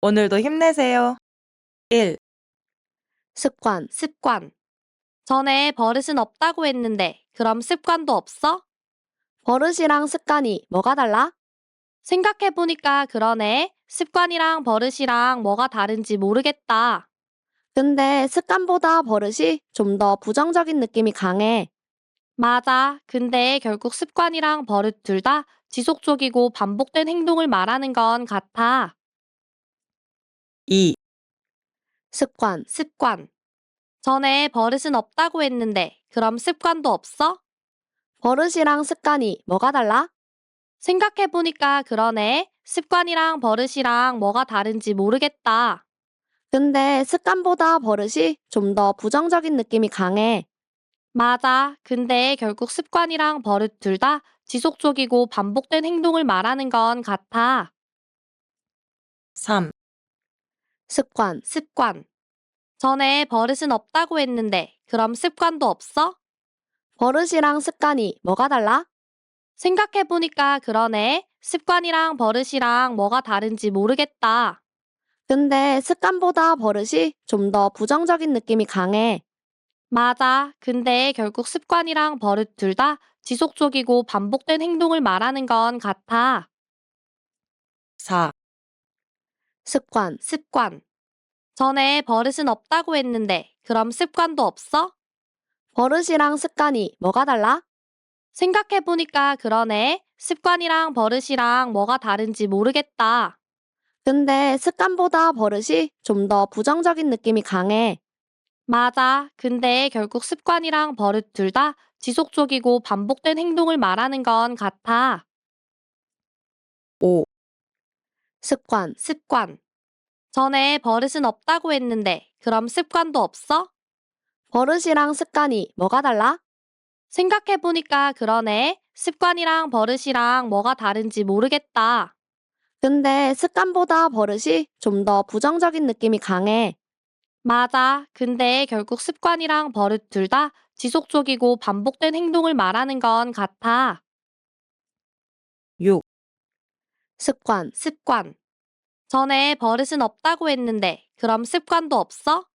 오늘도 힘내세요. 1. 습관. 전에 버릇은 없다고 했는데, 그럼 습관도 없어? 버릇이랑 습관이 뭐가 달라? 생각해보니까 그러네. 습관이랑 버릇이랑 뭐가 다른지 모르겠다. 근데 습관보다 버릇이 좀 더 부정적인 느낌이 강해. 맞아. 근데 결국 습관이랑 버릇 둘 다 지속적이고 반복된 행동을 말하는 건 같아. 2. 습관. 전에 버릇은 없다고 했는데, 그럼 습관도 없어? 버릇이랑 습관이 뭐가 달라? 생각해보니까 그러네. 습관이랑 버릇이랑 뭐가 다른지 모르겠다. 근데 습관보다 버릇이 좀 더 부정적인 느낌이 강해. 맞아. 근데 결국 습관이랑 버릇 둘 다 지속적이고 반복된 행동을 말하는 건 같아. 3. 습관. 전에 버릇은 없다고 했는데, 그럼 습관도 없어? 버릇이랑 습관이 뭐가 달라? 생각해보니까 그러네. 습관이랑 버릇이랑 뭐가 다른지 모르겠다. 근데 습관보다 버릇이 좀 더 부정적인 느낌이 강해. 맞아. 근데 결국 습관이랑 버릇 둘 다 지속적이고 반복된 행동을 말하는 건 같아. 4. 습관. 전에 버릇은 없다고 했는데, 그럼 습관도 없어? 버릇이랑 습관이 뭐가 달라? 생각해보니까 그러네. 습관이랑 버릇이랑 뭐가 다른지 모르겠다. 근데 습관보다 버릇이 좀 더 부정적인 느낌이 강해. 맞아. 근데 결국 습관이랑 버릇 둘 다 지속적이고 반복된 행동을 말하는 건 같아. 5. 습관. 전에 버릇은 없다고 했는데, 그럼 습관도 없어? 버릇이랑 습관이 뭐가 달라? 생각해보니까 그러네. 습관이랑 버릇이랑 뭐가 다른지 모르겠다. 근데 습관보다 버릇이 좀 더 부정적인 느낌이 강해. 맞아. 근데 결국 습관이랑 버릇 둘 다 지속적이고 반복된 행동을 말하는 건 같아. 6. 습관. 전에 버릇은 없다고 했는데, 그럼 습관도 없어?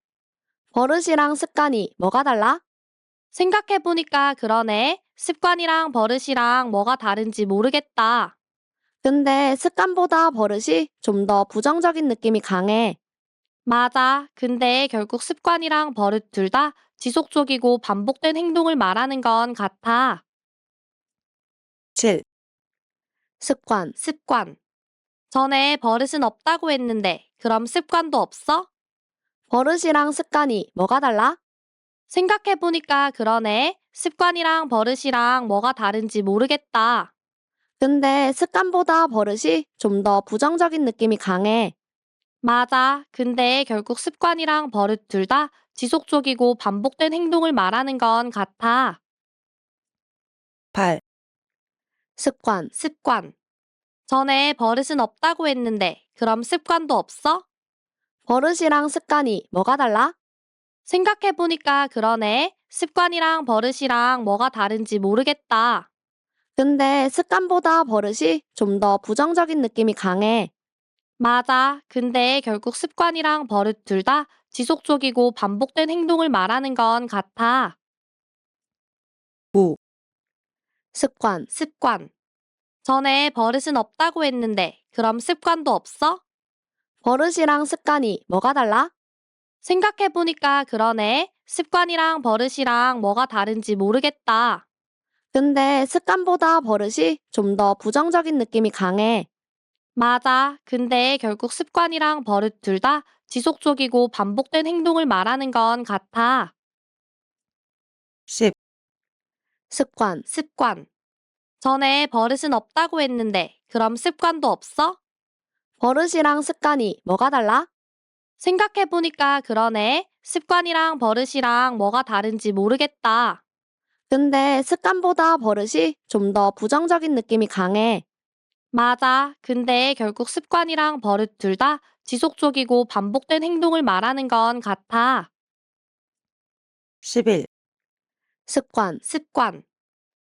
버릇이랑 습관이 뭐가 달라? 생각해보니까 그러네. 습관이랑 버릇이랑 뭐가 다른지 모르겠다. 근데 습관보다 버릇이 좀 더 부정적인 느낌이 강해. 맞아. 근데 결국 습관이랑 버릇 둘 다 지속적이고 반복된 행동을 말하는 건 같아. 7. 습관. 전에 버릇은 없다고 했는데, 그럼 습관도 없어? 버릇이랑 습관이 뭐가 달라? 생각해보니까 그러네. 습관이랑 버릇이랑 뭐가 다른지 모르겠다. 근데 습관보다 버릇이 좀 더 부정적인 느낌이 강해. 맞아. 근데 결국 습관이랑 버릇 둘 다 지속적이고 반복된 행동을 말하는 건 같아. 8. 습관. 전에 버릇은 없다고 했는데, 그럼 습관도 없어? 버릇이랑 습관이 뭐가 달라? 생각해보니까 그러네. 습관이랑 버릇이랑 뭐가 다른지 모르겠다. 근데 습관보다 버릇이 좀 더 부정적인 느낌이 강해. 맞아. 근데 결국 습관이랑 버릇 둘 다 지속적이고 반복된 행동을 말하는 건 같아. 9. 습관. 전에 버릇은 없다고 했는데, 그럼 습관도 없어? 버릇이랑 습관이 뭐가 달라? 생각해보니까 그러네. 습관이랑 버릇이랑 뭐가 다른지 모르겠다. 근데 습관보다 버릇이 좀 더 부정적인 느낌이 강해. 맞아. 근데 결국 습관이랑 버릇 둘 다 지속적이고 반복된 행동을 말하는 건 같아. 10. 습관. 전에 버릇은 없다고 했는데, 그럼 습관도 없어? 버릇이랑 습관이 뭐가 달라? 생각해보니까 그러네. 습관이랑 버릇이랑 뭐가 다른지 모르겠다. 근데 습관보다 버릇이 좀 더 부정적인 느낌이 강해. 맞아. 근데 결국 습관이랑 버릇 둘 다 지속적이고 반복된 행동을 말하는 건 같아. 11. 습관.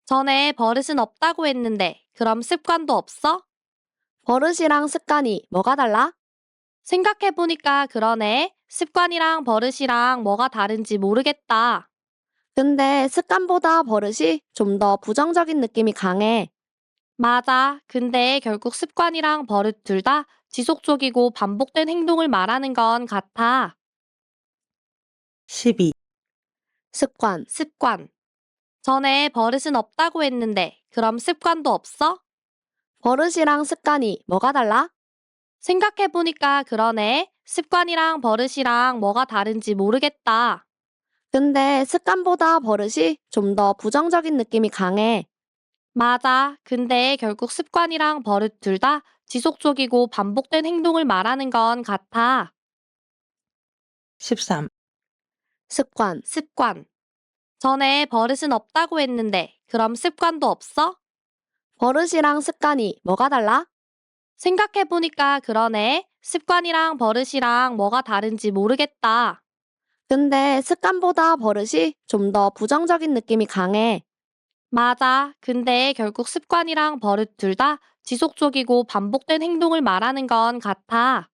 전에 버릇은 없다고 했는데, 그럼 습관도 없어? 버릇이랑 습관이 뭐가 달라? 생각해보니까 그러네. 습관이랑 버릇이랑 뭐가 다른지 모르겠다. 근데 습관보다 버릇이 좀 더 부정적인 느낌이 강해. 맞아. 근데 결국 습관이랑 버릇 둘 다 지속적이고 반복된 행동을 말하는 건 같아. 12. 습관. 습관. 전에 버릇은 없다고 했는데, 그럼 습관도 없어? 버릇이랑 습관이 뭐가 달라? 생각해보니까 그러네. 습관이랑 버릇이랑 뭐가 다른지 모르겠다. 근데 습관보다 버릇이 좀 더 부정적인 느낌이 강해. 맞아. 근데 결국 습관이랑 버릇 둘 다 지속적이고 반복된 행동을 말하는 건 같아. 13. 습관. 습관. 전에 버릇은 없다고 했는데, 그럼 습관도 없어? 버릇이랑 습관이 뭐가 달라? 생각해보니까 그러네. 습관이랑 버릇이랑 뭐가 다른지 모르겠다. 근데 습관보다 버릇이 좀 더 부정적인 느낌이 강해. 맞아. 근데 결국 습관이랑 버릇 둘 다 지속적이고 반복된 행동을 말하는 건 같아.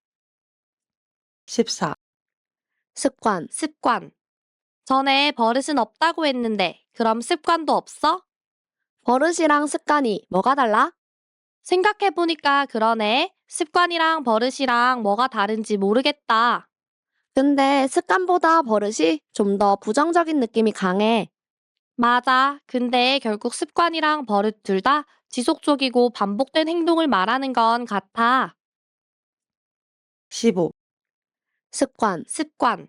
14. 습관. 습관. 전에 버릇은 없다고 했는데, 그럼 습관도 없어? 버릇이랑 습관이 뭐가 달라? 생각해보니까 그러네. 습관이랑 버릇이랑 뭐가 다른지 모르겠다. 근데 습관보다 버릇이 좀 더 부정적인 느낌이 강해. 맞아. 근데 결국 습관이랑 버릇 둘 다 지속적이고 반복된 행동을 말하는 건 같아. 15. 습관. 습관.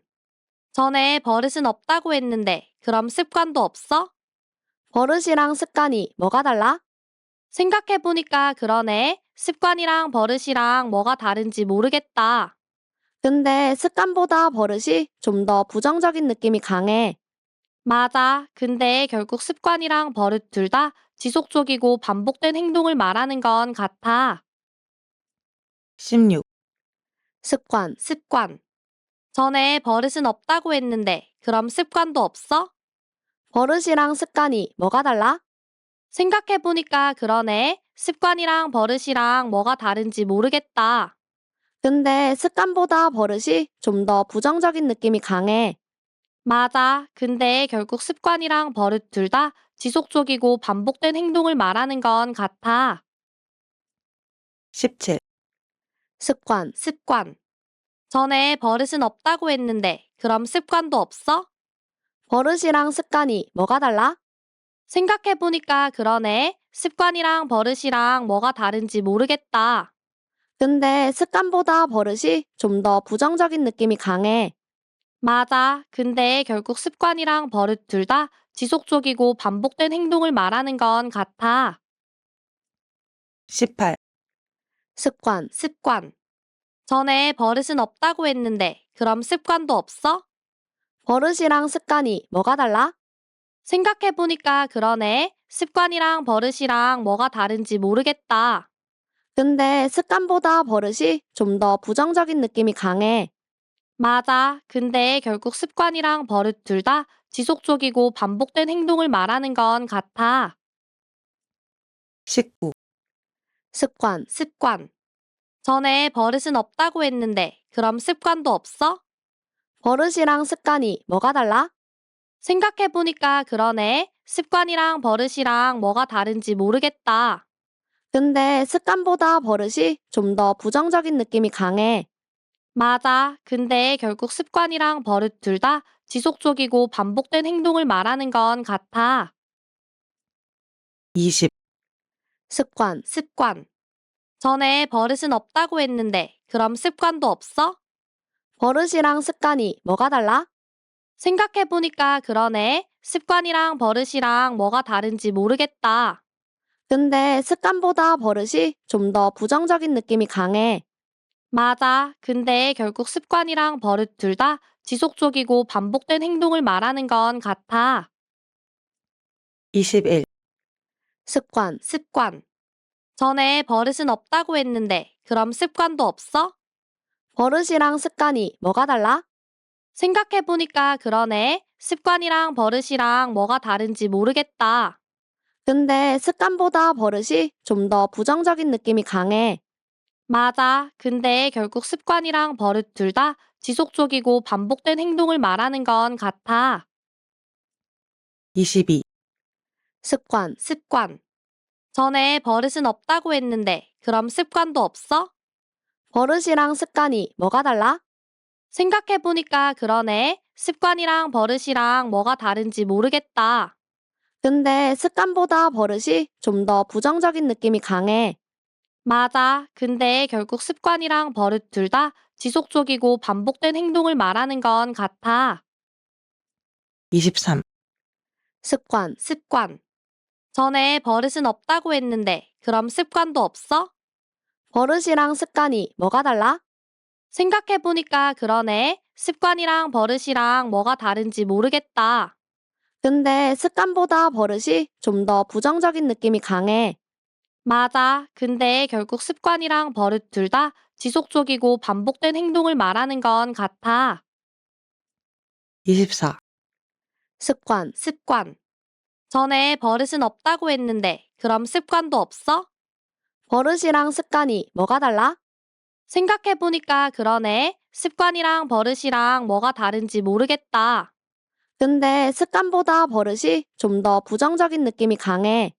전에 버릇은 없다고 했는데, 그럼 습관도 없어? 버릇이랑 습관이 뭐가 달라? 생각해보니까 그러네. 습관이랑 버릇이랑 뭐가 다른지 모르겠다. 근데 습관보다 버릇이 좀 더 부정적인 느낌이 강해. 맞아. 근데 결국 습관이랑 버릇 둘 다 지속적이고 반복된 행동을 말하는 건 같아. 16. 습관. 습관. 전에 버릇은 없다고 했는데, 그럼 습관도 없어? 버릇이랑 습관이 뭐가 달라? 생각해보니까 그러네. 습관이랑 버릇이랑 뭐가 다른지 모르겠다. 근데 습관보다 버릇이 좀 더 부정적인 느낌이 강해. 맞아. 근데 결국 습관이랑 버릇 둘 다 지속적이고 반복된 행동을 말하는 건 같아. 17. 습관. 습관. 전에 버릇은 없다고 했는데, 그럼 습관도 없어? 버릇이랑 습관이 뭐가 달라? 생각해보니까 그러네. 습관이랑 버릇이랑 뭐가 다른지 모르겠다. 근데 습관보다 버릇이 좀 더 부정적인 느낌이 강해. 맞아. 근데 결국 습관이랑 버릇 둘 다 지속적이고 반복된 행동을 말하는 건 같아. 18. 습관. 습관. 전에 버릇은 없다고 했는데, 그럼 습관도 없어? 버릇이랑 습관이 뭐가 달라? 생각해보니까 그러네. 습관이랑 버릇이랑 뭐가 다른지 모르겠다. 근데 습관보다 버릇이 좀 더 부정적인 느낌이 강해. 맞아. 근데 결국 습관이랑 버릇 둘 다 지속적이고 반복된 행동을 말하는 건 같아. 19. 습관. 습관. 전에 버릇은 없다고 했는데, 그럼 습관도 없어? 버릇이랑 습관이 뭐가 달라? 생각해보니까 그러네. 습관이랑 버릇이랑 뭐가 다른지 모르겠다. 근데 습관보다 버릇이 좀 더 부정적인 느낌이 강해. 맞아. 근데 결국 습관이랑 버릇 둘 다 지속적이고 반복된 행동을 말하는 건 같아. 20. 습관. 습관. 전에 버릇은 없다고 했는데, 그럼 습관도 없어? 버릇이랑 습관이 뭐가 달라? 생각해보니까 그러네. 습관이랑 버릇이랑 뭐가 다른지 모르겠다. 근데 습관보다 버릇이 좀 더 부정적인 느낌이 강해. 맞아. 근데 결국 습관이랑 버릇 둘 다 지속적이고 반복된 행동을 말하는 건 같아. 21. 습관. 습관. 전에 버릇은 없다고 했는데, 그럼 습관도 없어? 버릇이랑 습관이 뭐가 달라? 생각해보니까 그러네. 습관이랑 버릇이랑 뭐가 다른지 모르겠다. 근데 습관보다 버릇이 좀 더 부정적인 느낌이 강해. 맞아. 근데 결국 습관이랑 버릇 둘 다 지속적이고 반복된 행동을 말하는 건 같아. 22. 습관, 습관. 전에 버릇은 없다고 했는데, 그럼 습관도 없어? 버릇이랑 습관이 뭐가 달라? 생각해보니까 그러네. 습관이랑 버릇이랑 뭐가 다른지 모르겠다. 근데 습관보다 버릇이 좀 더 부정적인 느낌이 강해. 맞아. 근데 결국 습관이랑 버릇 둘 다 지속적이고 반복된 행동을 말하는 건 같아. 23. 습관, 습관. 전에 버릇은 없다고 했는데, 그럼 습관도 없어? 버릇이랑 습관이 뭐가 달라? 생각해보니까 그러네. 습관이랑 버릇이랑 뭐가 다른지 모르겠다. 근데 습관보다 버릇이 좀 더 부정적인 느낌이 강해. 맞아. 근데 결국 습관이랑 버릇 둘 다 지속적이고 반복된 행동을 말하는 건 같아. 24. 습관, 습관. 전에 버릇은 없다고 했는데, 그럼 습관도 없어? 버릇이랑 습관이 뭐가 달라? 생각해보니까 그러네. 습관이랑 버릇이랑 뭐가 다른지 모르겠다. 근데 습관보다 버릇이 좀 더 부정적인 느낌이 강해.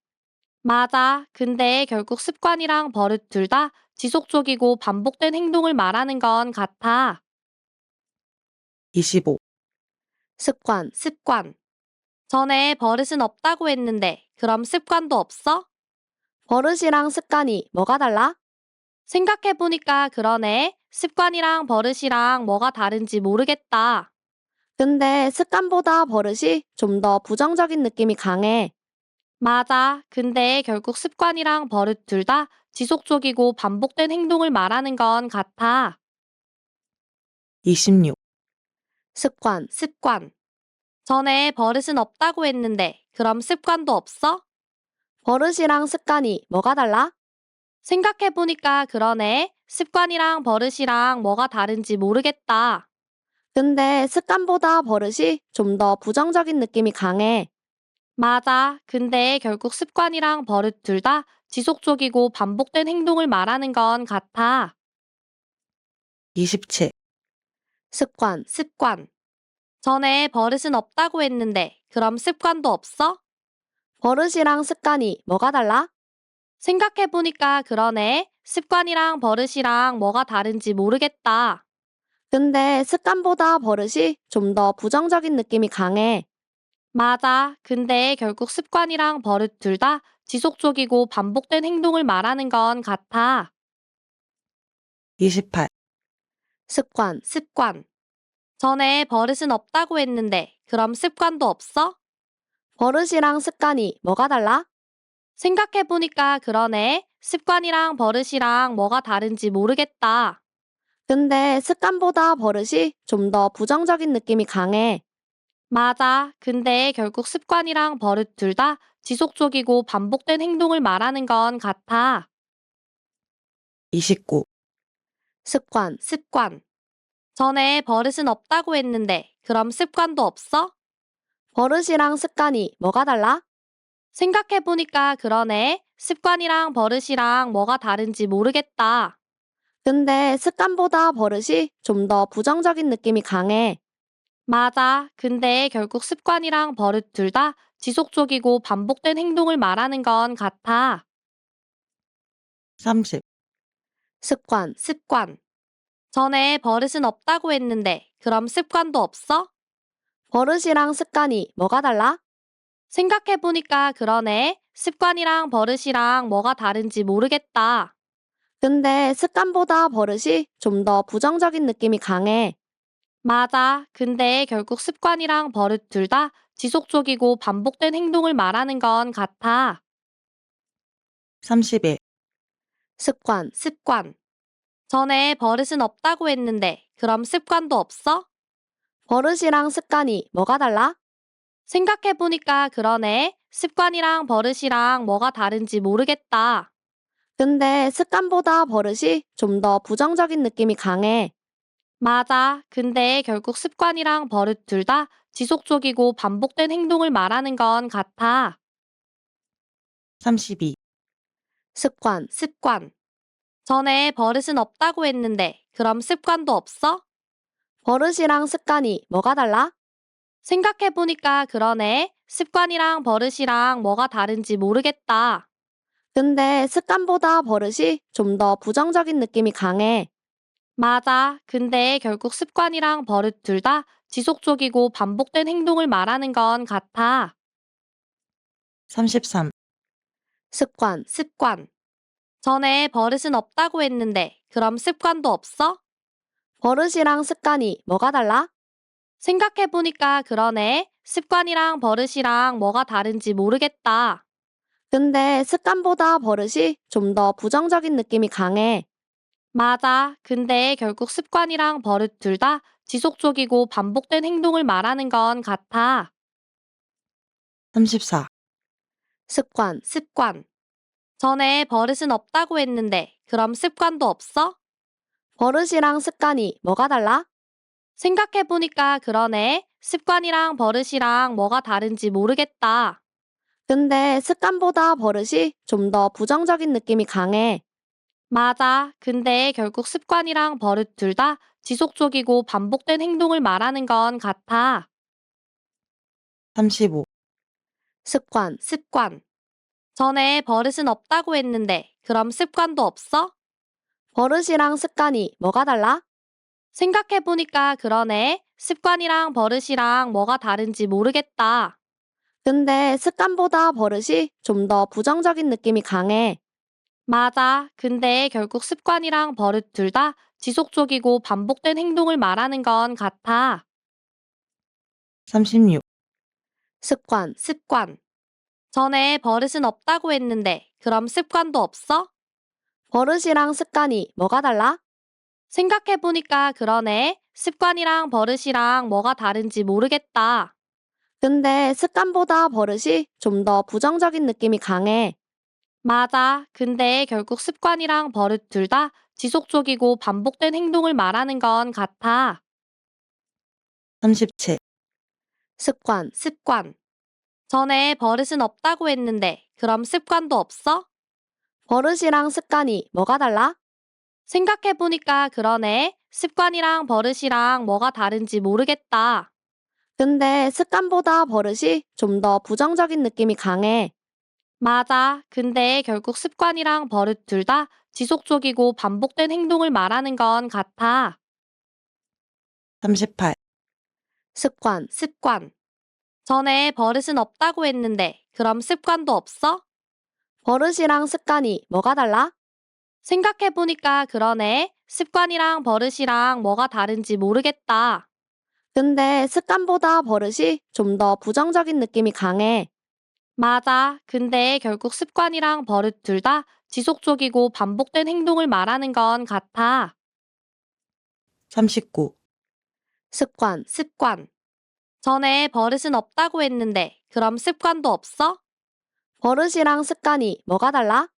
맞아. 근데 결국 습관이랑 버릇 둘 다 지속적이고 반복된 행동을 말하는 건 같아. 25. 습관, 습관. 전에 버릇은 없다고 했는데, 그럼 습관도 없어? 버릇이랑 습관이 뭐가 달라? 생각해보니까 그러네. 습관이랑 버릇이랑 뭐가 다른지 모르겠다. 근데 습관보다 버릇이 좀 더 부정적인 느낌이 강해. 맞아. 근데 결국 습관이랑 버릇 둘 다 지속적이고 반복된 행동을 말하는 건 같아. 26. 습관, 습관. 전에 버릇은 없다고 했는데, 그럼 습관도 없어? 버릇이랑 습관이 뭐가 달라? 생각해보니까 그러네. 습관이랑 버릇이랑 뭐가 다른지 모르겠다. 근데 습관보다 버릇이 좀 더 부정적인 느낌이 강해. 맞아. 근데 결국 습관이랑 버릇 둘 다 지속적이고 반복된 행동을 말하는 건 같아. 27. 습관, 습관. 전에 버릇은 없다고 했는데, 그럼 습관도 없어? 버릇이랑 습관이 뭐가 달라? 생각해보니까 그러네. 습관이랑 버릇이랑 뭐가 다른지 모르겠다. 근데 습관보다 버릇이 좀 더 부정적인 느낌이 강해. 맞아. 근데 결국 습관이랑 버릇 둘 다 지속적이고 반복된 행동을 말하는 건 같아. 28. 습관, 습관. 전에 버릇은 없다고 했는데, 그럼 습관도 없어? 버릇이랑 습관이 뭐가 달라? 생각해보니까 그러네. 습관이랑 버릇이랑 뭐가 다른지 모르겠다. 근데 습관보다 버릇이 좀 더 부정적인 느낌이 강해. 맞아. 근데 결국 습관이랑 버릇 둘 다 지속적이고 반복된 행동을 말하는 건 같아. 29. 습관, 습관. 전에 버릇은 없다고 했는데, 그럼 습관도 없어? 버릇이랑 습관이 뭐가 달라? 생각해보니까 그러네. 습관이랑 버릇이랑 뭐가 다른지 모르겠다. 근데 습관보다 버릇이 좀 더 부정적인 느낌이 강해. 맞아. 근데 결국 습관이랑 버릇 둘 다 지속적이고 반복된 행동을 말하는 건 같아. 30. 습관, 습관. 전에 버릇은 없다고 했는데, 그럼 습관도 없어? 버릇이랑 습관이 뭐가 달라? 생각해보니까 그러네. 습관이랑 버릇이랑 뭐가 다른지 모르겠다. 근데 습관보다 버릇이 좀 더 부정적인 느낌이 강해. 맞아. 근데 결국 습관이랑 버릇 둘 다 지속적이고 반복된 행동을 말하는 건 같아. 31. 습관, 습관. 전에 버릇은 없다고 했는데, 그럼 습관도 없어? 버릇이랑 습관이 뭐가 달라? 생각해보니까 그러네. 습관이랑 버릇이랑 뭐가 다른지 모르겠다. 근데 습관보다 버릇이 좀 더 부정적인 느낌이 강해. 맞아. 근데 결국 습관이랑 버릇 둘 다 지속적이고 반복된 행동을 말하는 건 같아. 32. 습관, 습관. 전에 버릇은 없다고 했는데 그럼 습관도 없어? 버릇이랑 습관이 뭐가 달라? 생각해보니까 그러네. 습관이랑 버릇이랑 뭐가 다른지 모르겠다. 근데 습관보다 버릇이 좀 더 부정적인 느낌이 강해. 맞아. 근데 결국 습관이랑 버릇 둘 다 지속적이고 반복된 행동을 말하는 건 같아. 33. 습관, 습관. 전에 버릇은 없다고 했는데 그럼 습관도 없어? 버릇이랑 습관이 뭐가 달라? 생각해보니까 그러네. 습관이랑 버릇이랑 뭐가 다른지 모르겠다. 근데 습관보다 버릇이 좀 더 부정적인 느낌이 강해. 맞아. 근데 결국 습관이랑 버릇 둘 다 지속적이고 반복된 행동을 말하는 건 같아. 34. 습관, 습관. 전에 버릇은 없다고 했는데 그럼 습관도 없어? 버릇이랑 습관이 뭐가 달라? 생각해보니까 그러네. 습관이랑 버릇이랑 뭐가 다른지 모르겠다. 근데 습관보다 버릇이 좀 더 부정적인 느낌이 강해. 맞아. 근데 결국 습관이랑 버릇 둘 다 지속적이고 반복된 행동을 말하는 건 같아. 35. 습관, 습관. 전에 버릇은 없다고 했는데 그럼 습관도 없어? 버릇이랑 습관이 뭐가 달라? 생각해보니까 그러네. 습관이랑 버릇이랑 뭐가 다른지 모르겠다. 근데 습관보다 버릇이 좀 더 부정적인 느낌이 강해. 맞아. 근데 결국 습관이랑 버릇 둘 다 지속적이고 반복된 행동을 말하는 건 같아. 36. 습관, 습관. 전에 버릇은 없다고 했는데 그럼 습관도 없어? 버릇이랑 습관이 뭐가 달라? 생각해보니까 그러네. 습관이랑 버릇이랑 뭐가 다른지 모르겠다. 근데 습관보다 버릇이 좀 더 부정적인 느낌이 강해. 맞아. 근데 결국 습관이랑 버릇 둘 다 지속적이고 반복된 행동을 말하는 건 같아. 37. 습관, 습관. 전에 버릇은 없다고 했는데 그럼 습관도 없어? 버릇이랑 습관이 뭐가 달라? 생각해보니까 그러네. 습관이랑 버릇이랑 뭐가 다른지 모르겠다. 근데 습관보다 버릇이 좀 더 부정적인 느낌이 강해. 맞아. 근데 결국 습관이랑 버릇 둘 다 지속적이고 반복된 행동을 말하는 건 같아. 38. 습관, 습관. 전에 버릇은 없다고 했는데 그럼 습관도 없어? 버릇이랑 습관이 뭐가 달라? 생각해보니까 그러네. 습관이랑 버릇이랑 뭐가 다른지 모르겠다. 근데 습관보다 버릇이 좀 더 부정적인 느낌이 강해. 맞아. 근데 결국 습관이랑 버릇 둘 다 지속적이고 반복된 행동을 말하는 건 같아. 39. 습관, 습관. 전에 버릇은 없다고 했는데 그럼 습관도 없어? 버릇이랑 습관이 뭐가 달라?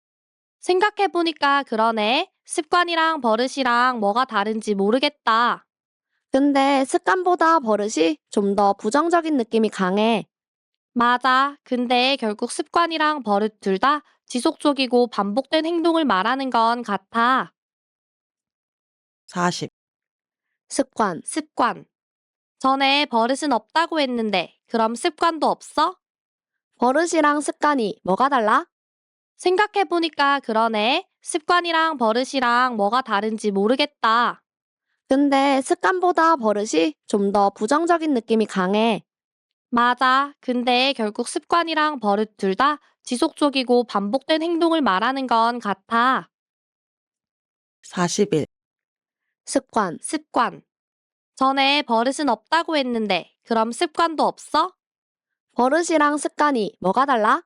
생각해보니까 그러네. 습관이랑 버릇이랑 뭐가 다른지 모르겠다. 근데 습관보다 버릇이 좀 더 부정적인 느낌이 강해. 맞아. 근데 결국 습관이랑 버릇 둘 다 지속적이고 반복된 행동을 말하는 건 같아. 40. 습관, 습관. 전에 버릇은 없다고 했는데 그럼 습관도 없어? 버릇이랑 습관이 뭐가 달라? 생각해보니까 그러네. 습관이랑 버릇이랑 뭐가 다른지 모르겠다. 근데 습관보다 버릇이 좀 더 부정적인 느낌이 강해. 맞아. 근데 결국 습관이랑 버릇 둘 다 지속적이고 반복된 행동을 말하는 건 같아. 41. 습관, 습관. 전에 버릇은 없다고 했는데 그럼 습관도 없어? 버릇이랑 습관이 뭐가 달라?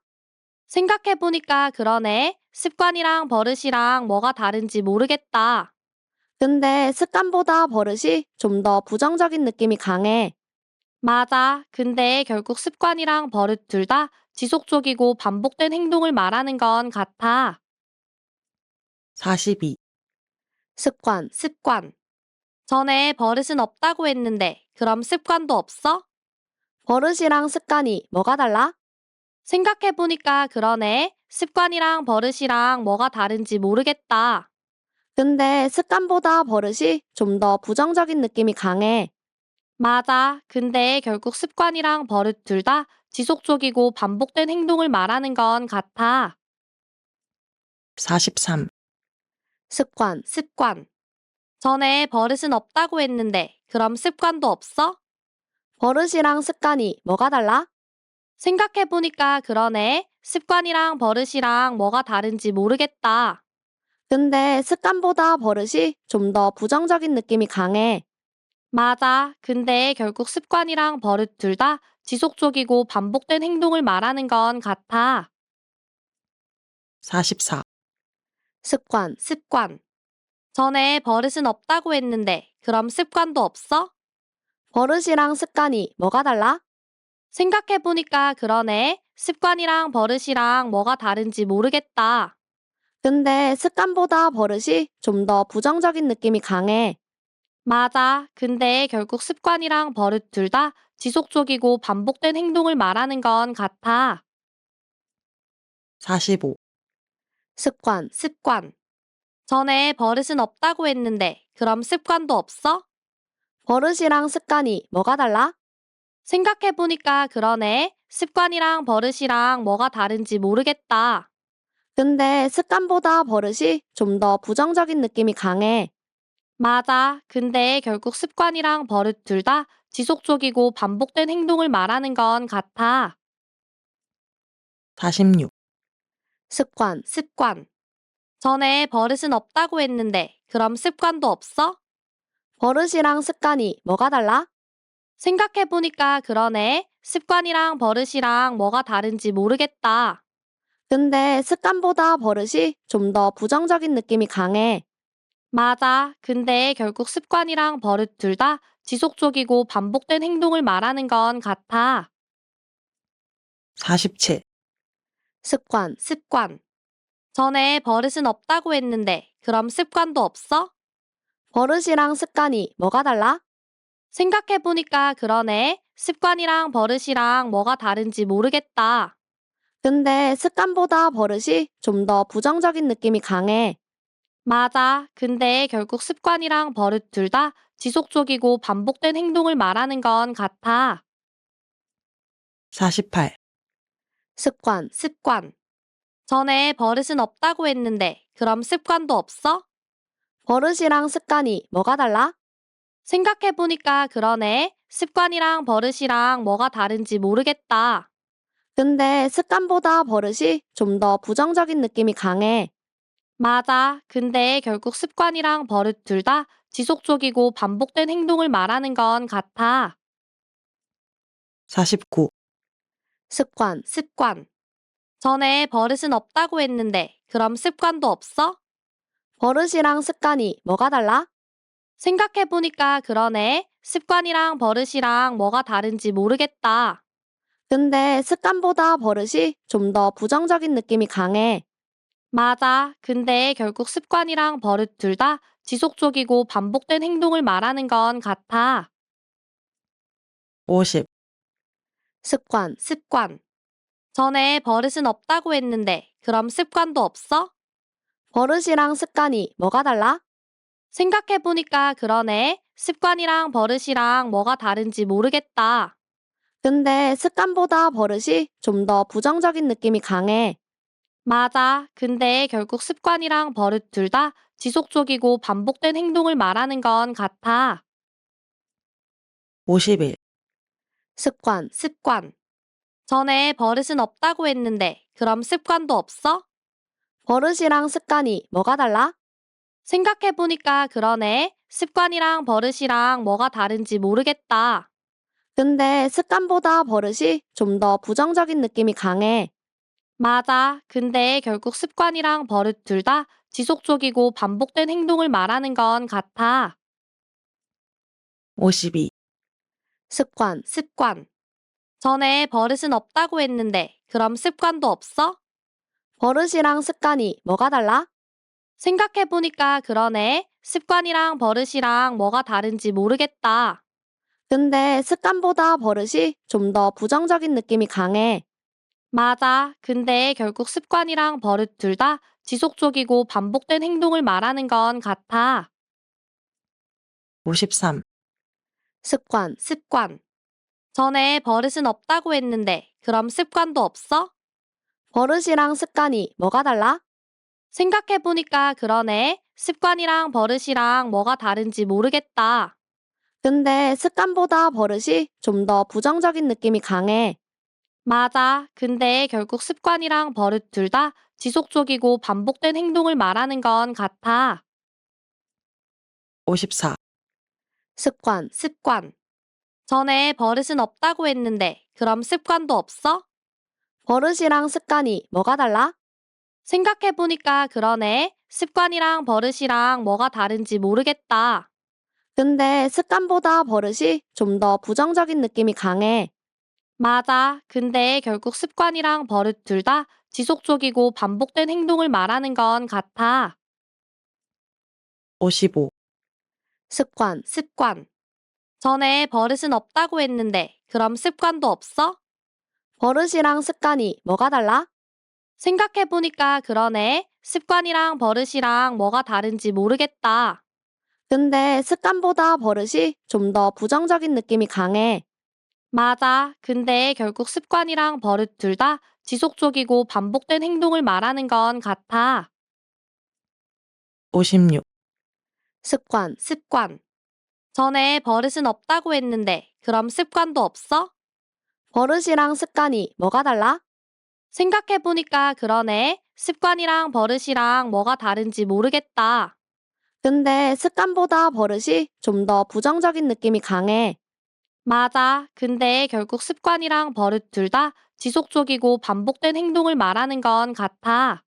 생각해보니까 그러네. 습관이랑 버릇이랑 뭐가 다른지 모르겠다. 근데 습관보다 버릇이 좀 더 부정적인 느낌이 강해. 맞아. 근데 결국 습관이랑 버릇 둘 다 지속적이고 반복된 행동을 말하는 건 같아. 42. 습관, 습관. 전에 버릇은 없다고 했는데 그럼 습관도 없어? 버릇이랑 습관이 뭐가 달라? 생각해보니까 그러네. 습관이랑 버릇이랑 뭐가 다른지 모르겠다. 근데 습관보다 버릇이 좀 더 부정적인 느낌이 강해. 맞아. 근데 결국 습관이랑 버릇 둘 다 지속적이고 반복된 행동을 말하는 건 같아. 43. 습관. 습관. 전에 버릇은 없다고 했는데, 그럼 습관도 없어? 버릇이랑 습관이 뭐가 달라? 생각해보니까 그러네. 습관이랑 버릇이랑 뭐가 다른지 모르겠다. 근데 습관보다 버릇이 좀 더 부정적인 느낌이 강해. 맞아. 근데 결국 습관이랑 버릇 둘 다 지속적이고 반복된 행동을 말하는 건 같아. 44. 습관. 습관. 전에 버릇은 없다고 했는데, 그럼 습관도 없어? 버릇이랑 습관이 뭐가 달라? 생각해보니까 그러네. 습관이랑 버릇이랑 뭐가 다른지 모르겠다. 근데 습관보다 버릇이 좀 더 부정적인 느낌이 강해. 맞아. 근데 결국 습관이랑 버릇 둘 다 지속적이고 반복된 행동을 말하는 건 같아. 45. 습관. 습관. 전에 버릇은 없다고 했는데, 그럼 습관도 없어? 버릇이랑 습관이 뭐가 달라? 생각해보니까 그러네. 습관이랑 버릇이랑 뭐가 다른지 모르겠다. 근데 습관보다 버릇이 좀 더 부정적인 느낌이 강해. 맞아. 근데 결국 습관이랑 버릇 둘 다 지속적이고 반복된 행동을 말하는 건 같아. 46. 습관. 습관. 전에 버릇은 없다고 했는데, 그럼 습관도 없어? 버릇이랑 습관이 뭐가 달라? 생각해보니까 그러네. 습관이랑 버릇이랑 뭐가 다른지 모르겠다. 근데 습관보다 버릇이 좀 더 부정적인 느낌이 강해. 맞아. 근데 결국 습관이랑 버릇 둘 다 지속적이고 반복된 행동을 말하는 건 같아. 47. 습관. 습관. 전에 버릇은 없다고 했는데, 그럼 습관도 없어? 버릇이랑 습관이 뭐가 달라? 생각해보니까 그러네. 습관이랑 버릇이랑 뭐가 다른지 모르겠다. 근데 습관보다 버릇이 좀 더 부정적인 느낌이 강해. 맞아. 근데 결국 습관이랑 버릇 둘 다 지속적이고 반복된 행동을 말하는 건 같아. 48. 습관. 습관. 전에 버릇은 없다고 했는데, 그럼 습관도 없어? 버릇이랑 습관이 뭐가 달라? 생각해보니까 그러네. 습관이랑 버릇이랑 뭐가 다른지 모르겠다. 근데 습관보다 버릇이 좀 더 부정적인 느낌이 강해. 맞아. 근데 결국 습관이랑 버릇 둘 다 지속적이고 반복된 행동을 말하는 건 같아. 49. 습관. 습관. 전에 버릇은 없다고 했는데, 그럼 습관도 없어? 버릇이랑 습관이 뭐가 달라? 생각해보니까 그러네. 습관이랑 버릇이랑 뭐가 다른지 모르겠다. 근데 습관보다 버릇이 좀 더 부정적인 느낌이 강해. 맞아. 근데 결국 습관이랑 버릇 둘 다 지속적이고 반복된 행동을 말하는 건 같아. 50. 습관. 습관. 전에 버릇은 없다고 했는데, 그럼 습관도 없어? 버릇이랑 습관이 뭐가 달라? 생각해보니까 그러네. 습관이랑 버릇이랑 뭐가 다른지 모르겠다. 근데 습관보다 버릇이 좀 더 부정적인 느낌이 강해. 맞아. 근데 결국 습관이랑 버릇 둘 다 지속적이고 반복된 행동을 말하는 건 같아. 51. 습관. 습관. 전에 버릇은 없다고 했는데, 그럼 습관도 없어? 버릇이랑 습관이 뭐가 달라? 생각해보니까 그러네. 습관이랑 버릇이랑 뭐가 다른지 모르겠다. 근데 습관보다 버릇이 좀 더 부정적인 느낌이 강해. 맞아. 근데 결국 습관이랑 버릇 둘 다 지속적이고 반복된 행동을 말하는 건 같아. 52. 습관. 습관. 전에 버릇은 없다고 했는데, 그럼 습관도 없어? 버릇이랑 습관이 뭐가 달라? 생각해보니까 그러네. 습관이랑 버릇이랑 뭐가 다른지 모르겠다. 근데 습관보다 버릇이 좀 더 부정적인 느낌이 강해. 맞아. 근데 결국 습관이랑 버릇 둘 다 지속적이고 반복된 행동을 말하는 건 같아. 53. 습관, 습관. 전에 버릇은 없다고 했는데, 그럼 습관도 없어? 버릇이랑 습관이 뭐가 달라? 생각해보니까 그러네. 습관이랑 버릇이랑 뭐가 다른지 모르겠다. 근데 습관보다 버릇이 좀 더 부정적인 느낌이 강해. 맞아. 근데 결국 습관이랑 버릇 둘 다 지속적이고 반복된 행동을 말하는 건 같아. 54. 습관, 습관. 전에 버릇은 없다고 했는데, 그럼 습관도 없어? 버릇이랑 습관이 뭐가 달라? 생각해보니까 그러네. 습관이랑 버릇이랑 뭐가 다른지 모르겠다. 근데 습관보다 버릇이 좀 더 부정적인 느낌이 강해. 맞아. 근데 결국 습관이랑 버릇 둘 다 지속적이고 반복된 행동을 말하는 건 같아. 55. 습관, 습관. 전에 버릇은 없다고 했는데, 그럼 습관도 없어? 버릇이랑 습관이 뭐가 달라? 생각해보니까 그러네. 습관이랑 버릇이랑 뭐가 다른지 모르겠다. 근데 습관보다 버릇이 좀 더 부정적인 느낌이 강해. 맞아. 근데 결국 습관이랑 버릇 둘 다 지속적이고 반복된 행동을 말하는 건 같아. 56. 습관, 습관. 전에 버릇은 없다고 했는데, 그럼 습관도 없어? 버릇이랑 습관이 뭐가 달라? 생각해보니까 그러네. 습관이랑 버릇이랑 뭐가 다른지 모르겠다. 근데 습관보다 버릇이 좀 더 부정적인 느낌이 강해. 맞아. 근데 결국 습관이랑 버릇 둘 다 지속적이고 반복된 행동을 말하는 건 같아.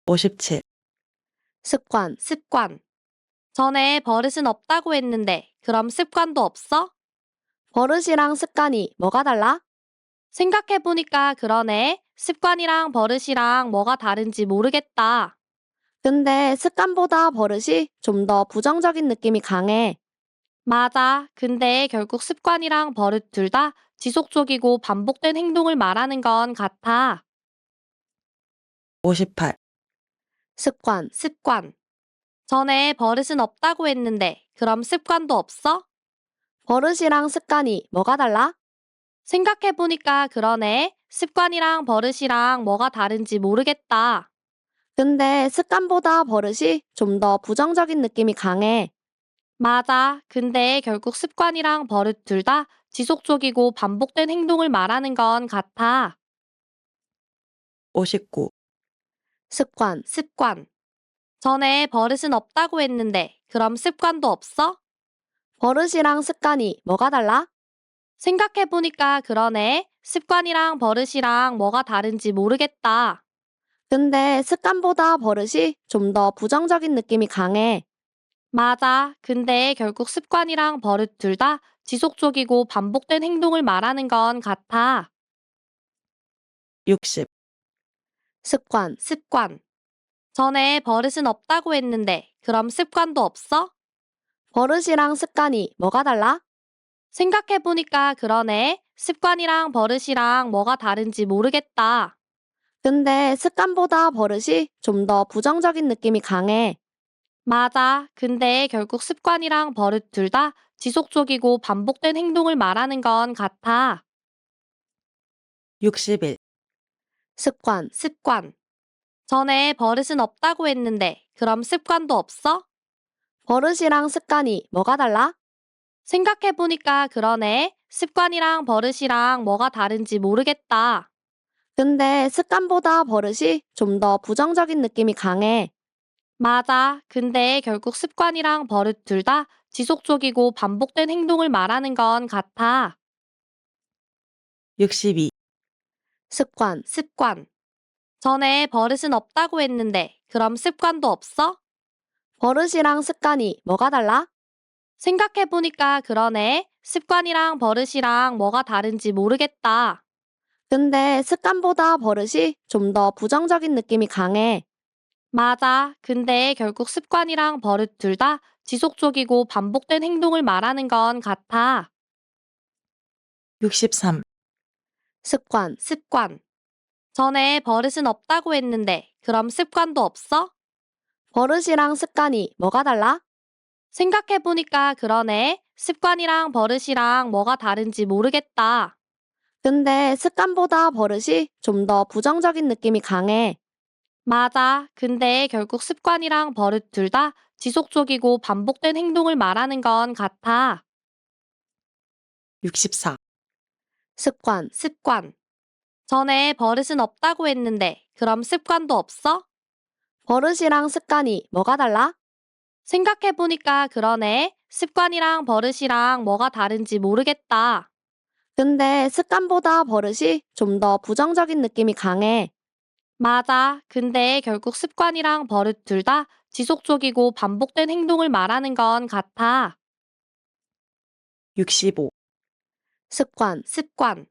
57. 습관, 습관. 전에 버릇은 없다고 했는데, 그럼 습관도 없어? 버릇이랑 습관이 뭐가 달라? 생각해보니까 그러네. 습관이랑 버릇이랑 뭐가 다른지 모르겠다. 근데 습관보다 버릇이 좀 더 부정적인 느낌이 강해. 맞아. 근데 결국 습관이랑 버릇 둘 다 지속적이고 반복된 행동을 말하는 건 같아. 58. 습관, 습관. 전에 버릇은 없다고 했는데, 그럼 습관도 없어? 버릇이랑 습관이 뭐가 달라? 생각해보니까 그러네. 습관이랑 버릇이랑 뭐가 다른지 모르겠다. 근데 습관보다 버릇이 좀 더 부정적인 느낌이 강해. 맞아. 근데 결국 습관이랑 버릇 둘 다 지속적이고 반복된 행동을 말하는 건 같아. 59. 습관, 습관. 전에 버릇은 없다고 했는데, 그럼 습관도 없어? 버릇이랑 습관이 뭐가 달라? 생각해보니까 그러네. 습관이랑 버릇이랑 뭐가 다른지 모르겠다. 근데 습관보다 버릇이 좀 더 부정적인 느낌이 강해. 맞아. 근데 결국 습관이랑 버릇 둘 다 지속적이고 반복된 행동을 말하는 건 같아. 60. 습관, 습관. 전에 버릇은 없다고 했는데, 그럼 습관도 없어? 버릇이랑 습관이 뭐가 달라? 생각해보니까 그러네. 습관이랑 버릇이랑 뭐가 다른지 모르겠다. 근데 습관보다 버릇이 좀 더 부정적인 느낌이 강해. 맞아. 근데 결국 습관이랑 버릇 둘 다 지속적이고 반복된 행동을 말하는 건 같아. 61. 습관, 습관. 전에 버릇은 없다고 했는데, 그럼 습관도 없어? 버릇이랑 습관이 뭐가 달라? 생각해보니까 그러네. 습관이랑 버릇이랑 뭐가 다른지 모르겠다. 근데 습관보다 버릇이 좀 더 부정적인 느낌이 강해. 맞아. 근데 결국 습관이랑 버릇 둘 다 지속적이고 반복된 행동을 말하는 건 같아. 62. 습관, 습관. 전에 버릇은 없다고 했는데, 그럼 습관도 없어? 버릇이랑 습관이 뭐가 달라? 생각해보니까 그러네. 습관이랑 버릇이랑 뭐가 다른지 모르겠다. 근데 습관보다 버릇이 좀 더 부정적인 느낌이 강해. 맞아. 근데 결국 습관이랑 버릇 둘 다 지속적이고 반복된 행동을 말하는 건 같아. 63. 습관, 습관. 전에 버릇은 없다고 했는데 그럼 습관도 없어? 버릇이랑 습관이 뭐가 달라? 생각해보니까 그러네. 습관이랑 버릇이랑 뭐가 다른지 모르겠다. 근데 습관보다 버릇이 좀 더 부정적인 느낌이 강해. 맞아. 근데 결국 습관이랑 버릇 둘 다 지속적이고 반복된 행동을 말하는 건 같아. 64. 습관. 습관. 전에 버릇은 없다고 했는데 그럼 습관도 없어? 버릇이랑 습관이 뭐가 달라? 생각해보니까 그러네. 습관이랑 버릇이랑 뭐가 다른지 모르겠다. 근데 습관보다 버릇이 좀 더 부정적인 느낌이 강해. 맞아. 근데 결국 습관이랑 버릇 둘 다 지속적이고 반복된 행동을 말하는 건 같아. 65. 습관. 습관.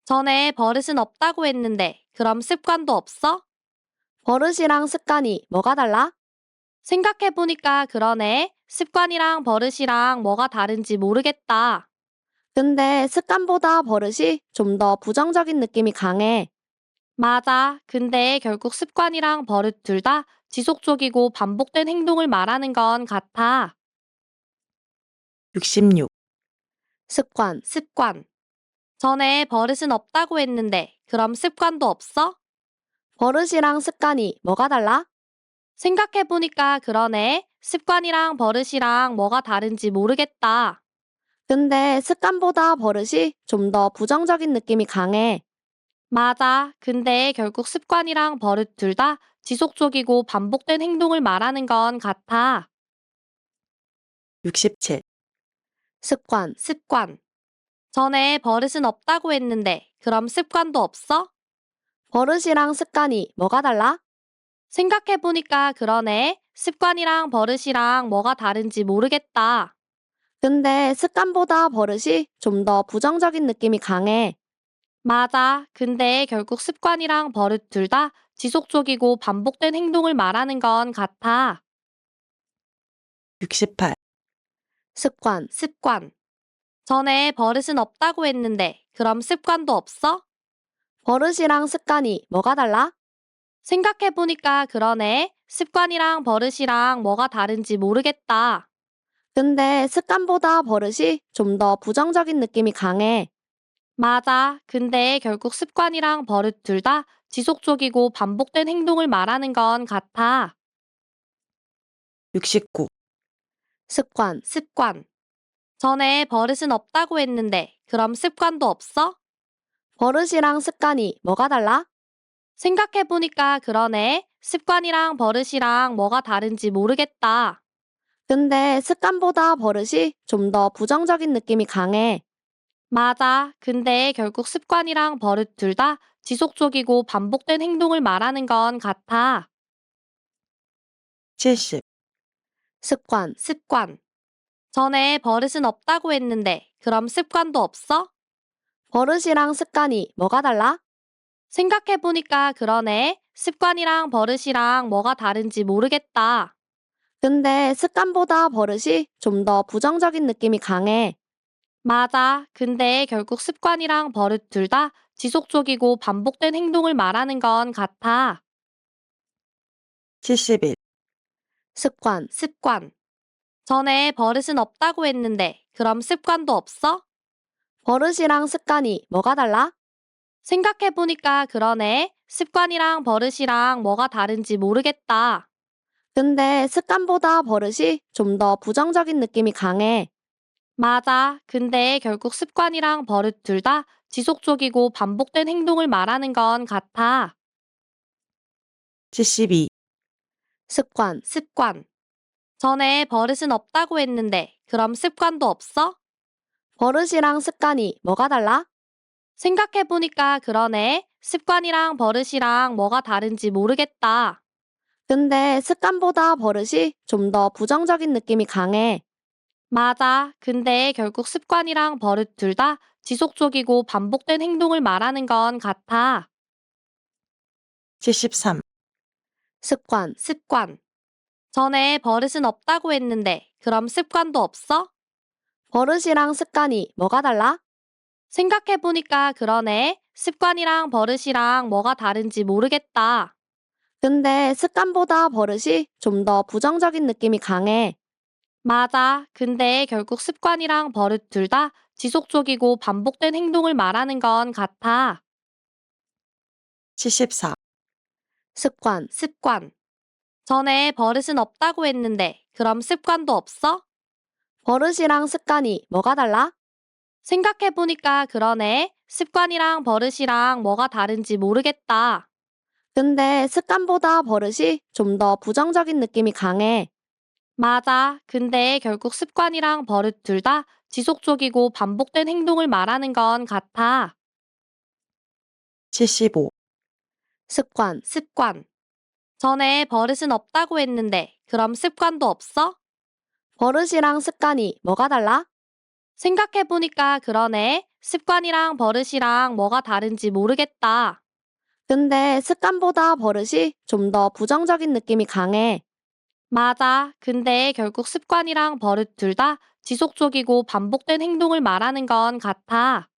전에 버릇은 없다고 했는데 그럼 습관도 없어? 버릇이랑 습관이 뭐가 달라? 생각해보니까 그러네. 습관이랑 버릇이랑 뭐가 다른지 모르겠다. 근데 습관보다 버릇이 좀 더 부정적인 느낌이 강해. 맞아. 근데 결국 습관이랑 버릇 둘 다 지속적이고 반복된 행동을 말하는 건 같아. 66. 습관. 습관. 전에 버릇은 없다고 했는데 그럼 습관도 없어? 버릇이랑 습관이 뭐가 달라? 생각해보니까 그러네. 습관이랑 버릇이랑 뭐가 다른지 모르겠다. 근데 습관보다 버릇이 좀 더 부정적인 느낌이 강해. 맞아. 근데 결국 습관이랑 버릇 둘 다 지속적이고 반복된 행동을 말하는 건 같아. 67. 습관. 습관. 전에 버릇은 없다고 했는데 그럼 습관도 없어? 버릇이랑 습관이 뭐가 달라? 생각해보니까 그러네. 습관이랑 버릇이랑 뭐가 다른지 모르겠다. 근데 습관보다 버릇이 좀 더 부정적인 느낌이 강해. 맞아. 근데 결국 습관이랑 버릇 둘 다 지속적이고 반복된 행동을 말하는 건 같아. 68. 습관. 습관. 전에 버릇은 없다고 했는데 그럼 습관도 없어? 버릇이랑 습관이 뭐가 달라? 생각해보니까 그러네. 습관이랑 버릇이랑 뭐가 다른지 모르겠다. 근데 습관보다 버릇이 좀 더 부정적인 느낌이 강해. 맞아. 근데 결국 습관이랑 버릇 둘 다 지속적이고 반복된 행동을 말하는 건 같아. 69. 습관. 습관. 전에 버릇은 없다고 했는데 그럼 습관도 없어? 버릇이랑 습관이 뭐가 달라? 생각해보니까 그러네. 습관이랑 버릇이랑 뭐가 다른지 모르겠다. 근데 습관보다 버릇이 좀 더 부정적인 느낌이 강해. 맞아. 근데 결국 습관이랑 버릇 둘 다 지속적이고 반복된 행동을 말하는 건 같아. 70. 습관. 습관. 전에 버릇은 없다고 했는데 그럼 습관도 없어? 버릇이랑 습관이 뭐가 달라? 생각해보니까 그러네. 습관이랑 버릇이랑 뭐가 다른지 모르겠다. 근데 습관보다 버릇이 좀 더 부정적인 느낌이 강해. 맞아. 근데 결국 습관이랑 버릇 둘 다 지속적이고 반복된 행동을 말하는 건 같아. 71. 습관. 습관. 전에 버릇은 없다고 했는데 그럼 습관도 없어? 버릇이랑 습관이 뭐가 달라? 생각해보니까 그러네. 습관이랑 버릇이랑 뭐가 다른지 모르겠다. 근데 습관보다 버릇이 좀 더 부정적인 느낌이 강해. 맞아. 근데 결국 습관이랑 버릇 둘 다 지속적이고 반복된 행동을 말하는 건 같아. 72. 습관. 습관. 전에 버릇은 없다고 했는데 그럼 습관도 없어? 버릇이랑 습관이 뭐가 달라? 생각해보니까 그러네. 습관이랑 버릇이랑 뭐가 다른지 모르겠다. 근데 습관보다 버릇이 좀 더 부정적인 느낌이 강해. 맞아. 근데 결국 습관이랑 버릇 둘 다 지속적이고 반복된 행동을 말하는 건 같아. 73. 습관. 습관. 전에 버릇은 없다고 했는데 그럼 습관도 없어? 버릇이랑 습관이 뭐가 달라? 생각해보니까 그러네. 습관이랑 버릇이랑 뭐가 다른지 모르겠다. 근데 습관보다 버릇이 좀 더 부정적인 느낌이 강해. 맞아. 근데 결국 습관이랑 버릇 둘 다 지속적이고 반복된 행동을 말하는 건 같아. 74. 습관. 습관. 전에 버릇은 없다고 했는데, 그럼 습관도 없어? 버릇이랑 습관이 뭐가 달라? 생각해보니까 그러네. 습관이랑 버릇이랑 뭐가 다른지 모르겠다. 근데 습관보다 버릇이 좀 더 부정적인 느낌이 강해. 맞아. 근데 결국 습관이랑 버릇 둘 다 지속적이고 반복된 행동을 말하는 건 같아. 75. 습관. 습관. 전에 버릇은 없다고 했는데, 그럼 습관도 없어? 버릇이랑 습관이 뭐가 달라? 생각해보니까 그러네. 습관이랑 버릇이랑 뭐가 다른지 모르겠다. 근데 습관보다 버릇이 좀 더 부정적인 느낌이 강해. 맞아. 근데 결국 습관이랑 버릇 둘 다 지속적이고 반복된 행동을 말하는 건 같아.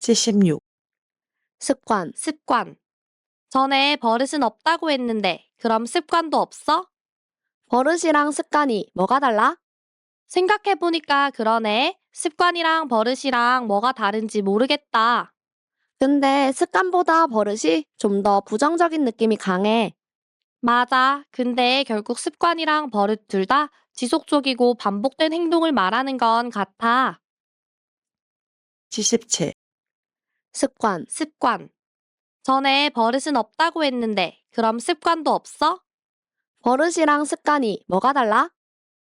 76. 습관. 습관. 전에 버릇은 없다고 했는데, 그럼 습관도 없어? 버릇이랑 습관이 뭐가 달라? 생각해보니까 그러네. 습관이랑 버릇이랑 뭐가 다른지 모르겠다. 근데 습관보다 버릇이 좀 더 부정적인 느낌이 강해. 맞아. 근데 결국 습관이랑 버릇 둘 다 지속적이고 반복된 행동을 말하는 건 같아. 77. 습관. 습관. 전에 버릇은 없다고 했는데, 그럼 습관도 없어? 버릇이랑 습관이 뭐가 달라?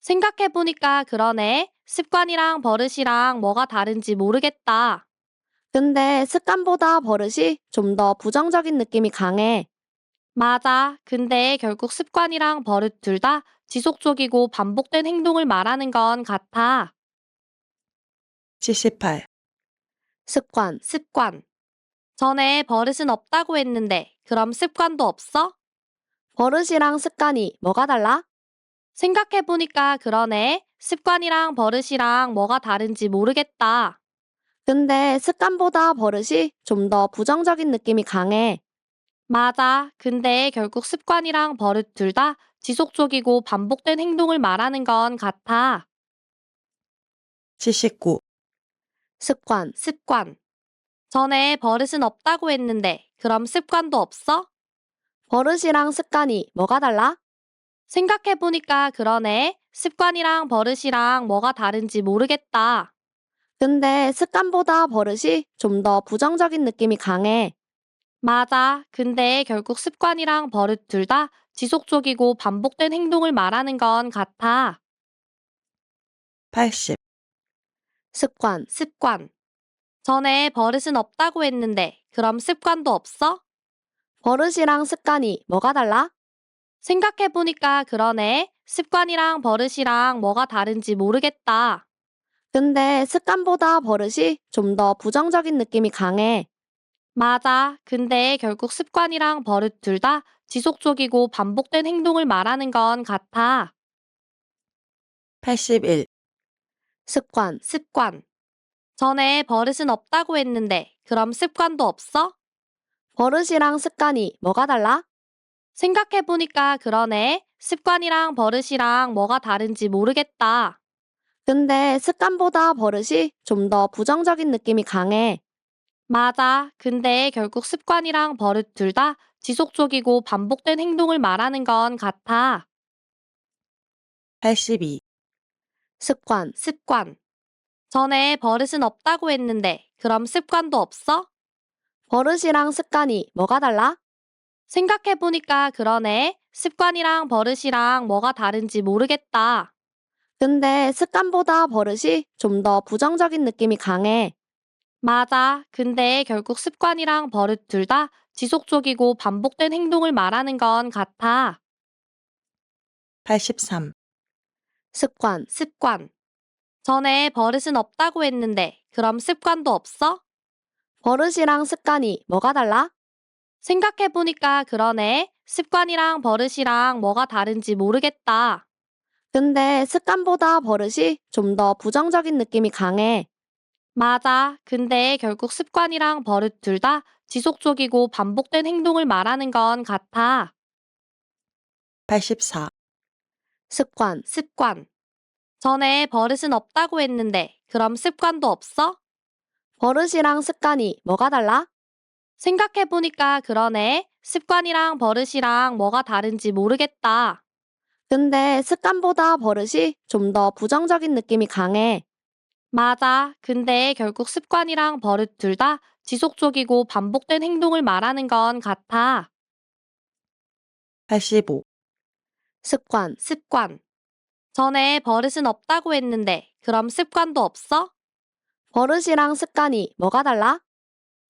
생각해보니까 그러네. 습관이랑 버릇이랑 뭐가 다른지 모르겠다. 근데 습관보다 버릇이 좀 더 부정적인 느낌이 강해. 맞아. 근데 결국 습관이랑 버릇 둘 다 지속적이고 반복된 행동을 말하는 건 같아. 78. 습관. 습관. 전에 버릇은 없다고 했는데, 그럼 습관도 없어? 버릇이랑 습관이 뭐가 달라? 생각해보니까 그러네. 습관이랑 버릇이랑 뭐가 다른지 모르겠다. 근데 습관보다 버릇이 좀 더 부정적인 느낌이 강해. 맞아. 근데 결국 습관이랑 버릇 둘 다 지속적이고 반복된 행동을 말하는 건 같아. 79. 습관. 습관. 전에 버릇은 없다고 했는데, 그럼 습관도 없어? 버릇이랑 습관이 뭐가 달라? 생각해보니까 그러네. 습관이랑 버릇이랑 뭐가 다른지 모르겠다. 근데 습관보다 버릇이 좀 더 부정적인 느낌이 강해. 맞아. 근데 결국 습관이랑 버릇 둘 다 지속적이고 반복된 행동을 말하는 건 같아. 80. 습관. 습관. 전에 버릇은 없다고 했는데, 그럼 습관도 없어? 버릇이랑 습관이 뭐가 달라? 생각해보니까 그러네. 습관이랑 버릇이랑 뭐가 다른지 모르겠다. 근데 습관보다 버릇이 좀 더 부정적인 느낌이 강해. 맞아. 근데 결국 습관이랑 버릇 둘 다 지속적이고 반복된 행동을 말하는 건 같아. 81. 습관. 습관. 전에 버릇은 없다고 했는데, 그럼 습관도 없어? 버릇이랑 습관이 뭐가 달라? 생각해보니까 그러네. 습관이랑 버릇이랑 뭐가 다른지 모르겠다. 근데 습관보다 버릇이 좀 더 부정적인 느낌이 강해. 맞아. 근데 결국 습관이랑 버릇 둘 다 지속적이고 반복된 행동을 말하는 건 같아. 82. 습관. 습관. 전에 버릇은 없다고 했는데, 그럼 습관도 없어? 버릇이랑 습관이 뭐가 달라? 생각해보니까 그러네. 습관이랑 버릇이랑 뭐가 다른지 모르겠다. 근데 습관보다 버릇이 좀 더 부정적인 느낌이 강해. 맞아. 근데 결국 습관이랑 버릇 둘 다 지속적이고 반복된 행동을 말하는 건 같아. 83. 습관. 습관. 전에 버릇은 없다고 했는데, 그럼 습관도 없어? 버릇이랑 습관이 뭐가 달라? 생각해보니까 그러네. 습관이랑 버릇이랑 뭐가 다른지 모르겠다. 근데 습관보다 버릇이 좀 더 부정적인 느낌이 강해. 맞아. 근데 결국 습관이랑 버릇 둘 다 지속적이고 반복된 행동을 말하는 건 같아. 84. 습관, 습관. 전에 버릇은 없다고 했는데, 그럼 습관도 없어? 버릇이랑 습관이 뭐가 달라? 생각해보니까 그러네. 습관이랑 버릇이랑 뭐가 다른지 모르겠다. 근데 습관보다 버릇이 좀 더 부정적인 느낌이 강해. 맞아. 근데 결국 습관이랑 버릇 둘 다 지속적이고 반복된 행동을 말하는 건 같아. 85. 습관, 습관. 전에 버릇은 없다고 했는데, 그럼 습관도 없어? 버릇이랑 습관이 뭐가 달라?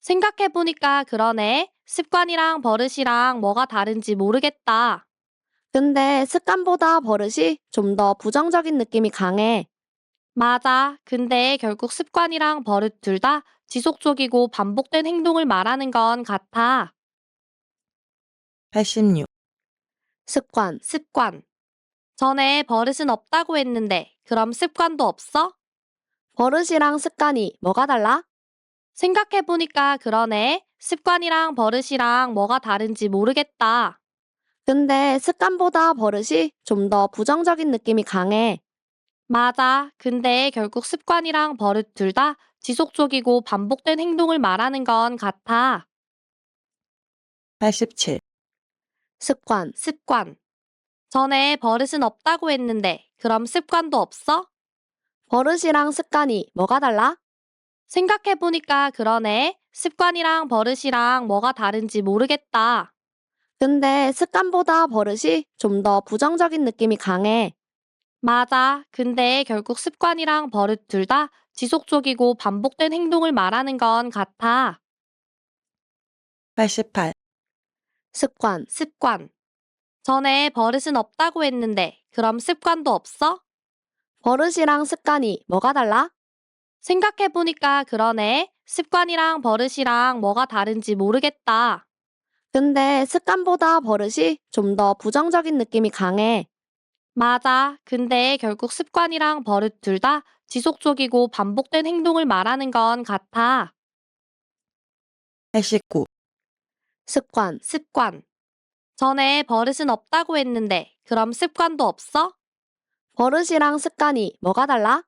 생각해보니까 그러네. 습관이랑 버릇이랑 뭐가 다른지 모르겠다. 근데 습관보다 버릇이 좀 더 부정적인 느낌이 강해. 맞아. 근데 결국 습관이랑 버릇 둘 다 지속적이고 반복된 행동을 말하는 건 같아. 86. 습관, 습관. 전에 버릇은 없다고 했는데, 그럼 습관도 없어? 버릇이랑 습관이 뭐가 달라? 생각해보니까 그러네. 습관이랑 버릇이랑 뭐가 다른지 모르겠다. 근데 습관보다 버릇이 좀 더 부정적인 느낌이 강해. 맞아. 근데 결국 습관이랑 버릇 둘 다 지속적이고 반복된 행동을 말하는 건 같아. 87. 습관, 습관. 전에 버릇은 없다고 했는데, 그럼 습관도 없어? 버릇이랑 습관이 뭐가 달라? 생각해보니까 그러네. 습관이랑 버릇이랑 뭐가 다른지 모르겠다. 근데 습관보다 버릇이 좀 더 부정적인 느낌이 강해. 맞아. 근데 결국 습관이랑 버릇 둘 다 지속적이고 반복된 행동을 말하는 건 같아. 88. 습관, 습관. 전에 버릇은 없다고 했는데, 그럼 습관도 없어? 버릇이랑 습관이 뭐가 달라? 생각해보니까 그러네. 습관이랑 버릇이랑 뭐가 다른지 모르겠다. 근데 습관보다 버릇이 좀 더 부정적인 느낌이 강해. 맞아. 근데 결국 습관이랑 버릇 둘 다 지속적이고 반복된 행동을 말하는 건 같아. 89. 습관, 습관. 전에 버릇은 없다고 했는데, 그럼 습관도 없어? 버릇이랑 습관이 뭐가 달라?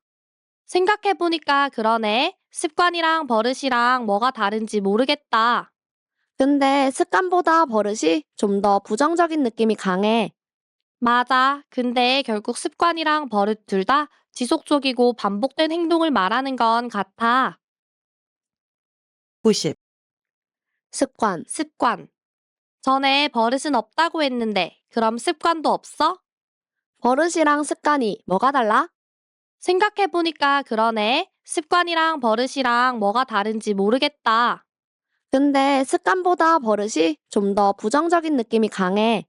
생각해보니까 그러네. 습관이랑 버릇이랑 뭐가 다른지 모르겠다. 근데 습관보다 버릇이 좀 더 부정적인 느낌이 강해. 맞아. 근데 결국 습관이랑 버릇 둘 다 지속적이고 반복된 행동을 말하는 건 같아. 90. 습관, 습관. 전에 버릇은 없다고 했는데, 그럼 습관도 없어? 버릇이랑 습관이 뭐가 달라? 생각해보니까 그러네. 습관이랑 버릇이랑 뭐가 다른지 모르겠다. 근데 습관보다 버릇이 좀 더 부정적인 느낌이 강해.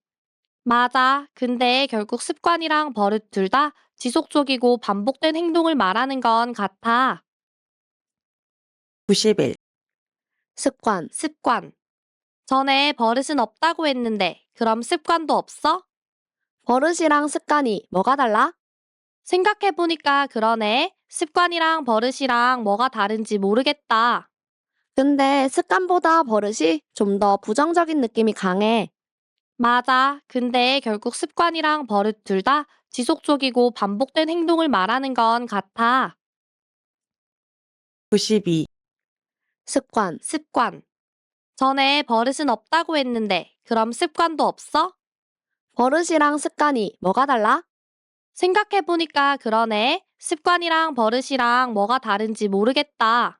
맞아. 근데 결국 습관이랑 버릇 둘 다 지속적이고 반복된 행동을 말하는 건 같아. 91. 습관, 습관. 전에 버릇은 없다고 했는데, 그럼 습관도 없어? 버릇이랑 습관이 뭐가 달라? 생각해보니까 그러네. 습관이랑 버릇이랑 뭐가 다른지 모르겠다. 근데 습관보다 버릇이 좀 더 부정적인 느낌이 강해. 맞아. 근데 결국 습관이랑 버릇 둘 다 지속적이고 반복된 행동을 말하는 건 같아. 92. 습관, 습관. 전에 버릇은 없다고 했는데, 그럼 습관도 없어? 버릇이랑 습관이 뭐가 달라? 생각해보니까 그러네. 습관이랑 버릇이랑 뭐가 다른지 모르겠다.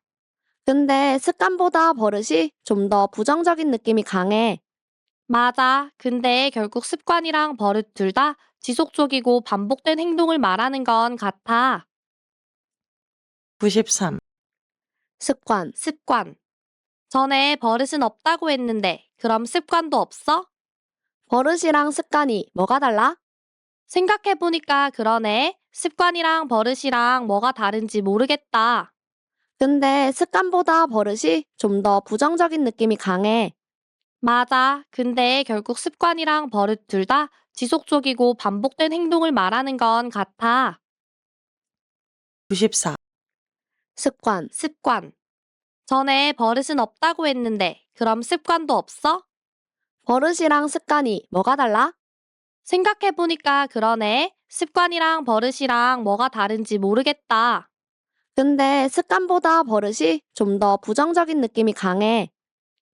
근데 습관보다 버릇이 좀 더 부정적인 느낌이 강해. 맞아. 근데 결국 습관이랑 버릇 둘 다 지속적이고 반복된 행동을 말하는 건 같아. 93. 습관, 습관. 전에 버릇은 없다고 했는데, 그럼 습관도 없어? 버릇이랑 습관이 뭐가 달라? 생각해보니까 그러네. 습관이랑 버릇이랑 뭐가 다른지 모르겠다. 근데 습관보다 버릇이 좀 더 부정적인 느낌이 강해. 맞아. 근데 결국 습관이랑 버릇 둘 다 지속적이고 반복된 행동을 말하는 건 같아. 94. 습관, 습관. 전에 버릇은 없다고 했는데, 그럼 습관도 없어? 버릇이랑 습관이 뭐가 달라? 생각해보니까 그러네. 습관이랑 버릇이랑 뭐가 다른지 모르겠다. 근데 습관보다 버릇이 좀 더 부정적인 느낌이 강해.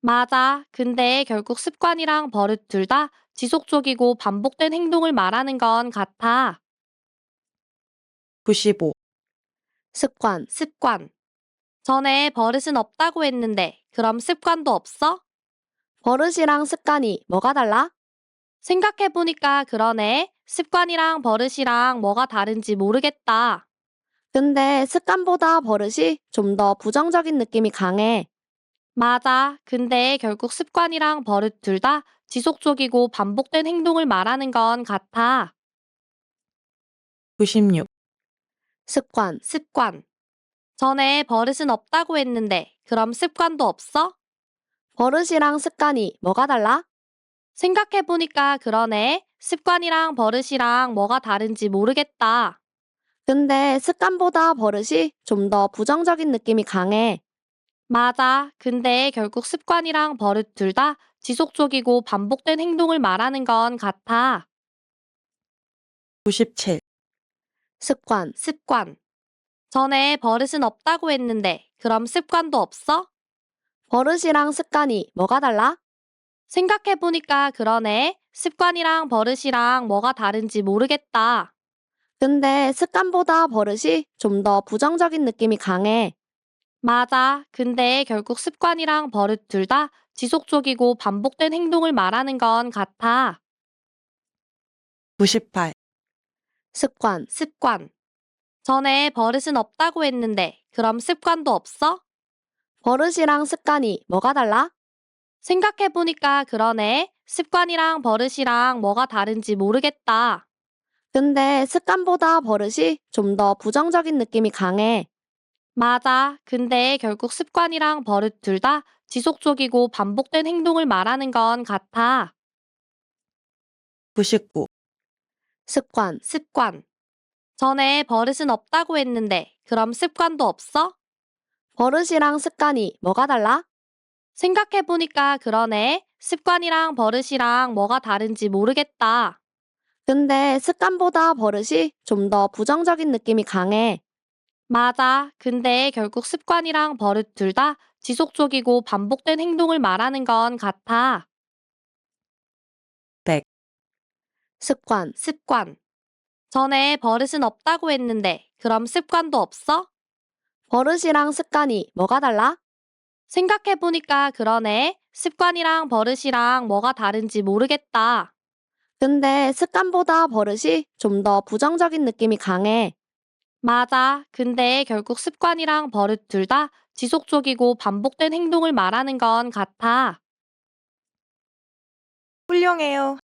맞아. 근데 결국 습관이랑 버릇 둘 다 지속적이고 반복된 행동을 말하는 건 같아. 95. 습관, 습관. 전에 버릇은 없다고 했는데, 그럼 습관도 없어? 버릇이랑 습관이 뭐가 달라? 생각해보니까 그러네. 습관이랑 버릇이랑 뭐가 다른지 모르겠다. 근데 습관보다 버릇이 좀 더 부정적인 느낌이 강해. 맞아. 근데 결국 습관이랑 버릇 둘 다 지속적이고 반복된 행동을 말하는 건 같아. 96. 습관, 습관. 전에 버릇은 없다고 했는데, 그럼 습관도 없어? 버릇이랑 습관이 뭐가 달라? 생각해보니까 그러네. 습관이랑 버릇이랑 뭐가 다른지 모르겠다. 근데 습관보다 버릇이 좀 더 부정적인 느낌이 강해. 맞아. 근데 결국 습관이랑 버릇 둘 다 지속적이고 반복된 행동을 말하는 건 같아. 97. 습관, 습관. 전에 버릇은 없다고 했는데, 그럼 습관도 없어? 버릇이랑 습관이 뭐가 달라? 생각해보니까 그러네. 습관이랑 버릇이랑 뭐가 다른지 모르겠다. 근데 습관보다 버릇이 좀 더 부정적인 느낌이 강해. 맞아. 근데 결국 습관이랑 버릇 둘 다 지속적이고 반복된 행동을 말하는 건 같아. 98. 습관, 습관. 전에 버릇은 없다고 했는데, 그럼 습관도 없어? 버릇이랑 습관이 뭐가 달라? 생각해보니까 그러네. 습관이랑 버릇이랑 뭐가 다른지 모르겠다. 근데 습관보다 버릇이 좀 더 부정적인 느낌이 강해. 맞아. 근데 결국 습관이랑 버릇 둘 다 지속적이고 반복된 행동을 말하는 건 같아. 99. 습관, 습관. 전에 버릇은 없다고 했는데, 그럼 습관도 없어? 버릇이랑 습관이 뭐가 달라? 생각해보니까 그러네. 습관이랑 버릇이랑 뭐가 다른지 모르겠다. 근데 습관보다 버릇이 좀 더 부정적인 느낌이 강해. 맞아. 근데 결국 습관이랑 버릇 둘 다 지속적이고 반복된 행동을 말하는 건 같아. 100. 습관, 습관. 전에 버릇은 없다고 했는데, 그럼 습관도 없어? 버릇이랑 습관이 뭐가 달라? 생각해보니까 그러네. 습관이랑 버릇이랑 뭐가 다른지 모르겠다. 근데 습관보다 버릇이 좀 더 부정적인 느낌이 강해. 맞아. 근데 결국 습관이랑 버릇 둘 다 지속적이고 반복된 행동을 말하는 건 같아. 훌륭해요.